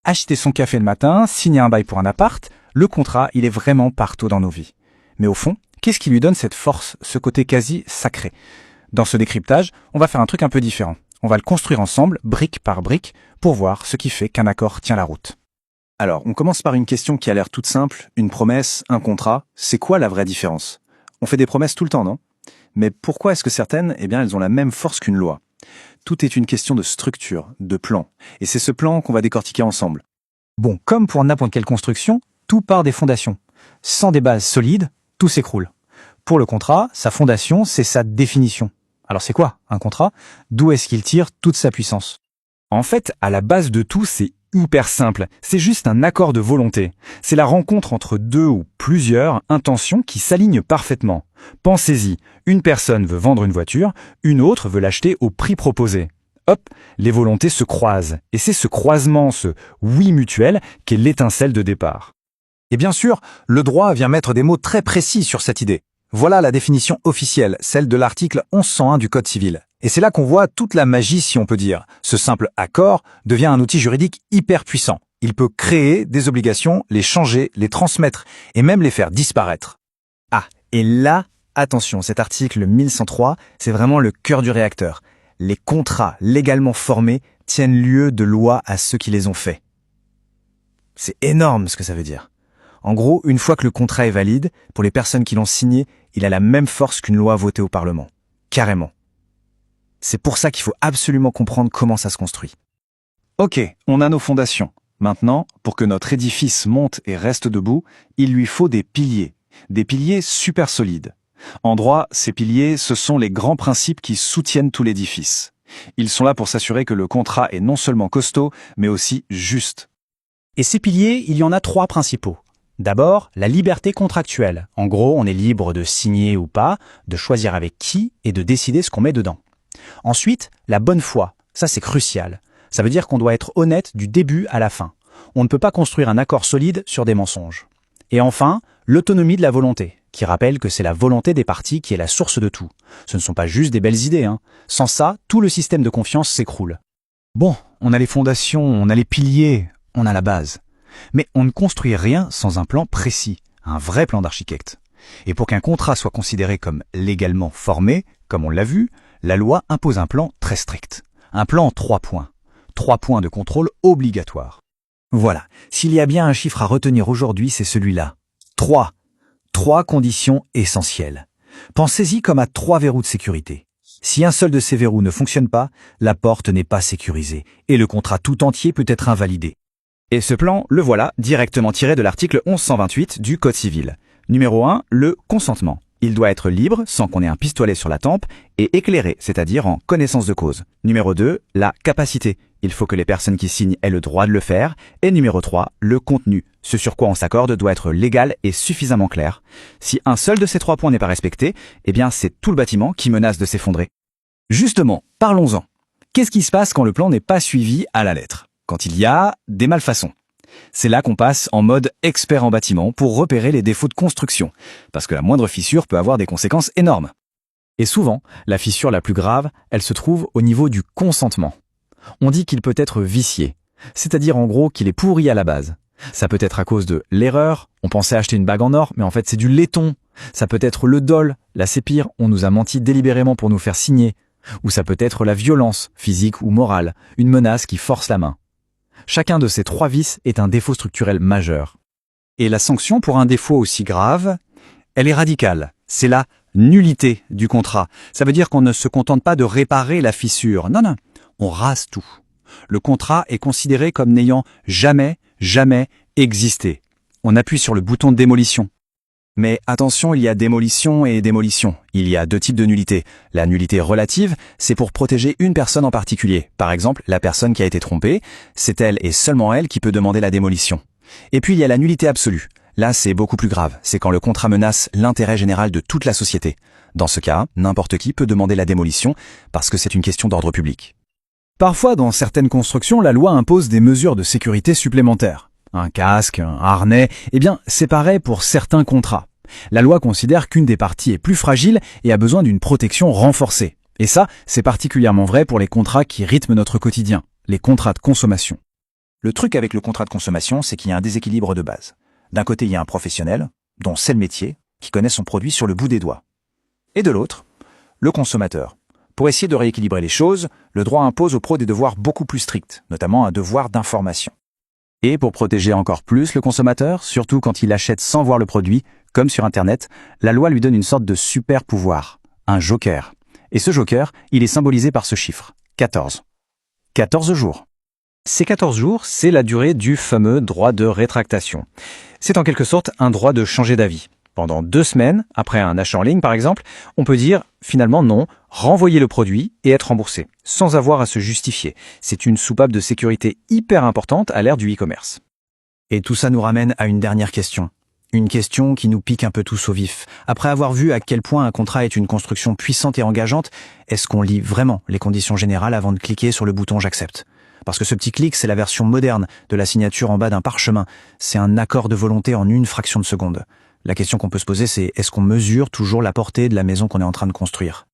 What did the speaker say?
Acheter son café le matin, signer un bail pour un appart, le contrat, il est vraiment partout dans nos vies. Mais au fond, qu'est-ce qui lui donne cette force, ce côté quasi sacré? Dans ce décryptage, on va faire un truc un peu différent. On va le construire ensemble, brique par brique, pour voir ce qui fait qu'un accord tient la route. Alors, on commence par une question qui a l'air toute simple. Une promesse, un contrat, c'est quoi la vraie différence? On fait des promesses tout le temps, non? Mais pourquoi est-ce que certaines, elles ont la même force qu'une loi? Tout est une question de structure, de plan. Et c'est ce plan qu'on va décortiquer ensemble. Bon, comme pour n'importe quelle construction, tout part des fondations. Sans des bases solides, tout s'écroule. Pour le contrat, sa fondation, c'est sa définition. Alors c'est quoi, un contrat? D'où est-ce qu'il tire toute sa puissance? En fait, à la base de tout, c'est hyper simple. C'est juste un accord de volonté. C'est la rencontre entre deux ou plusieurs intentions qui s'alignent parfaitement. Pensez-y, une personne veut vendre une voiture, une autre veut l'acheter au prix proposé. Hop, les volontés se croisent. Et c'est ce croisement, ce oui mutuel, qui est l'étincelle de départ. Et bien sûr, le droit vient mettre des mots très précis sur cette idée. Voilà la définition officielle, celle de l'article 1101 du Code civil. Et c'est là qu'on voit toute la magie, si on peut dire. Ce simple accord devient un outil juridique hyper puissant. Il peut créer des obligations, les changer, les transmettre et même les faire disparaître. Ah, et là, attention, cet article 1103, c'est vraiment le cœur du réacteur. Les contrats légalement formés tiennent lieu de loi à ceux qui les ont faits. C'est énorme ce que ça veut dire. En gros, une fois que le contrat est valide, pour les personnes qui l'ont signé, il a la même force qu'une loi votée au Parlement. Carrément. C'est pour ça qu'il faut absolument comprendre comment ça se construit. Ok, on a nos fondations. Maintenant, pour que notre édifice monte et reste debout, il lui faut des piliers super solides. En droit, ces piliers, ce sont les grands principes qui soutiennent tout l'édifice. Ils sont là pour s'assurer que le contrat est non seulement costaud, mais aussi juste. Et ces piliers, il y en a 3 principaux. D'abord, la liberté contractuelle. En gros, on est libre de signer ou pas, de choisir avec qui et de décider ce qu'on met dedans. Ensuite, la bonne foi. Ça, c'est crucial. Ça veut dire qu'on doit être honnête du début à la fin. On ne peut pas construire un accord solide sur des mensonges. Et enfin, l'autonomie de la volonté, qui rappelle que c'est la volonté des parties qui est la source de tout. Ce ne sont pas juste des belles idées, hein. Sans ça, tout le système de confiance s'écroule. Bon, on a les fondations, on a les piliers, on a la base. Mais on ne construit rien sans un plan précis, un vrai plan d'architecte. Et pour qu'un contrat soit considéré comme légalement formé, comme on l'a vu, la loi impose un plan très strict. Un plan en 3 points. 3 points de contrôle obligatoires. Voilà, s'il y a bien un chiffre à retenir aujourd'hui, c'est celui-là. 3. 3 conditions essentielles. Pensez-y comme à 3 verrous de sécurité. Si un seul de ces verrous ne fonctionne pas, la porte n'est pas sécurisée et le contrat tout entier peut être invalidé. Et ce plan, le voilà, directement tiré de l'article 1128 du Code civil. Numéro 1, le consentement. Il doit être libre, sans qu'on ait un pistolet sur la tempe, et éclairé, c'est-à-dire en connaissance de cause. Numéro 2, la capacité. Il faut que les personnes qui signent aient le droit de le faire. Et numéro 3, le contenu. Ce sur quoi on s'accorde doit être légal et suffisamment clair. Si un seul de ces 3 points n'est pas respecté, c'est tout le bâtiment qui menace de s'effondrer. Justement, parlons-en. Qu'est-ce qui se passe quand le plan n'est pas suivi à la lettre? Quand il y a des malfaçons. C'est là qu'on passe en mode expert en bâtiment pour repérer les défauts de construction, parce que la moindre fissure peut avoir des conséquences énormes. Et souvent, la fissure la plus grave, elle se trouve au niveau du consentement. On dit qu'il peut être vicié, c'est-à-dire en gros qu'il est pourri à la base. Ça peut être à cause de l'erreur, on pensait acheter une bague en or, mais en fait c'est du laiton. Ça peut être le dol, là c'est pire, on nous a menti délibérément pour nous faire signer. Ou ça peut être la violence, physique ou morale, une menace qui force la main. Chacun de ces 3 vices est un défaut structurel majeur. Et la sanction pour un défaut aussi grave, elle est radicale. C'est la nullité du contrat. Ça veut dire qu'on ne se contente pas de réparer la fissure. Non, on rase tout. Le contrat est considéré comme n'ayant jamais existé. On appuie sur le bouton de démolition. Mais attention, il y a démolition et démolition. Il y a 2 types de nullité. La nullité relative, c'est pour protéger une personne en particulier. Par exemple, la personne qui a été trompée, c'est elle et seulement elle qui peut demander la démolition. Et puis il y a la nullité absolue. Là, c'est beaucoup plus grave. C'est quand le contrat menace l'intérêt général de toute la société. Dans ce cas, n'importe qui peut demander la démolition parce que c'est une question d'ordre public. Parfois, dans certaines constructions, la loi impose des mesures de sécurité supplémentaires. Un casque, un harnais, c'est pareil pour certains contrats. La loi considère qu'une des parties est plus fragile et a besoin d'une protection renforcée. Et ça, c'est particulièrement vrai pour les contrats qui rythment notre quotidien, les contrats de consommation. Le truc avec le contrat de consommation, c'est qu'il y a un déséquilibre de base. D'un côté, il y a un professionnel, dont c'est le métier, qui connaît son produit sur le bout des doigts. Et de l'autre, le consommateur. Pour essayer de rééquilibrer les choses, le droit impose aux pros des devoirs beaucoup plus stricts, notamment un devoir d'information. Et pour protéger encore plus le consommateur, surtout quand il achète sans voir le produit, comme sur Internet, la loi lui donne une sorte de super pouvoir, un joker. Et ce joker, il est symbolisé par ce chiffre, 14. 14 jours. Ces 14 jours, c'est la durée du fameux droit de rétractation. C'est en quelque sorte un droit de changer d'avis. Pendant 2 semaines, après un achat en ligne par exemple, on peut dire finalement non, renvoyer le produit et être remboursé, sans avoir à se justifier. C'est une soupape de sécurité hyper importante à l'ère du e-commerce. Et tout ça nous ramène à une dernière question. Une question qui nous pique un peu tous au vif. Après avoir vu à quel point un contrat est une construction puissante et engageante, est-ce qu'on lit vraiment les conditions générales avant de cliquer sur le bouton « J'accepte » ? Parce que ce petit clic, c'est la version moderne de la signature en bas d'un parchemin. C'est un accord de volonté en une fraction de seconde. La question qu'on peut se poser, c'est est-ce qu'on mesure toujours la portée de la maison qu'on est en train de construire ?